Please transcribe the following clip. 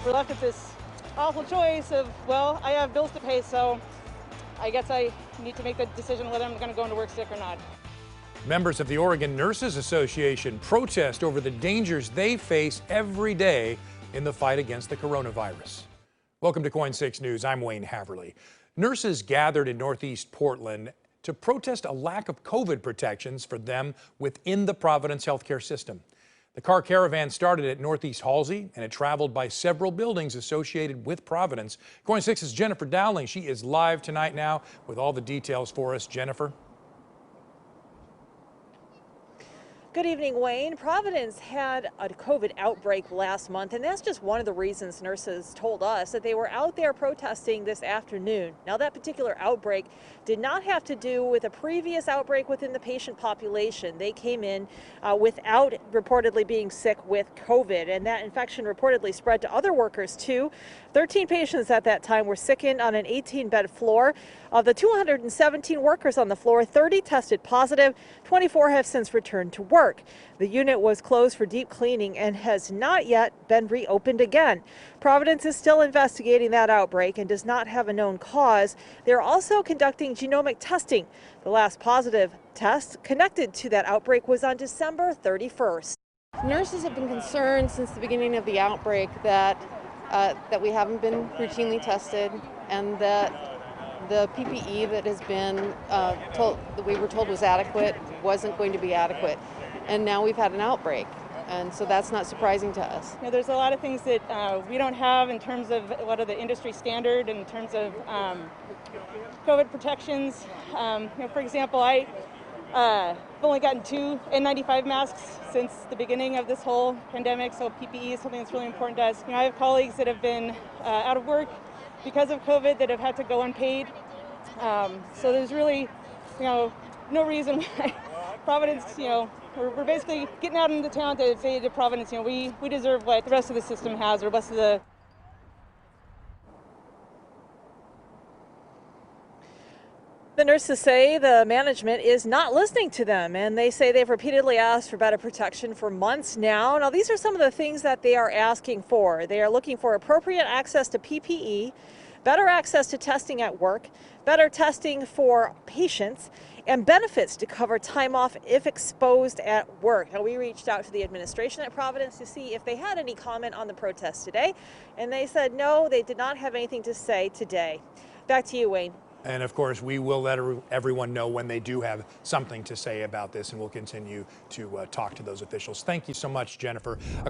we're left with this awful choice of, well, I have bills to pay, so I guess I need to make the decision whether I'm going to go into work sick or not. Members of the Oregon Nurses Association protest over the dangers they face every day in the fight against the coronavirus. Welcome to Coin 6 News. I'm Wayne Haverly. Nurses gathered in Northeast Portland to protest a lack of COVID protections for them within the Providence healthcare system. The car caravan started at Northeast Halsey, and it traveled by several buildings associated with Providence. Coin 6's Jennifer Dowling. She is live tonight now with all the details for us. Jennifer. Good evening, Wayne. Providence had a COVID outbreak last month, and that's just one of the reasons nurses told us that they were out there protesting this afternoon. Now, that particular outbreak did not have to do with a previous outbreak within the patient population. They came in without reportedly being sick with COVID, and that infection reportedly spread to other workers too. 13 patients at that time were sickened on an 18-bed floor. Of the 217 workers on the floor, 30 tested positive, 24 have since returned to work. The unit was closed for deep cleaning and has not yet been reopened again. Providence is still investigating that outbreak and does not have a known cause. They're also conducting genomic testing. The last positive test connected to that outbreak was on December 31st. Nurses have been concerned since the beginning of the outbreak that we haven't been routinely tested, and that the PPE that has been that we were told was adequate wasn't going to be adequate. And now we've had an outbreak, and so that's not surprising to us. You know, there's a lot of things that we don't have in terms of what are the industry standard in terms of COVID protections. For example, I've only gotten 2 N95 masks since the beginning of this whole pandemic, so PPE is something that's really important to us. I have colleagues that have been out of work because of COVID that have had to go unpaid. So there's really, no reason why Providence, we're basically getting out into town to say to Providence, we deserve what the rest of the system has, or the rest of the. The nurses say the management is not listening to them, and they say they've repeatedly asked for better protection for months now. Now, these are some of the things that they are asking for. They are looking for appropriate access to PPE, better access to testing at work, better testing for patients, and benefits to cover time off if exposed at work. Now, we reached out to the administration at Providence to see if they had any comment on the protest today, and they said no, they did not have anything to say today. Back to you, Wayne. And of course, we will let everyone know when they do have something to say about this, and we'll continue to talk to those officials. Thank you so much, Jennifer.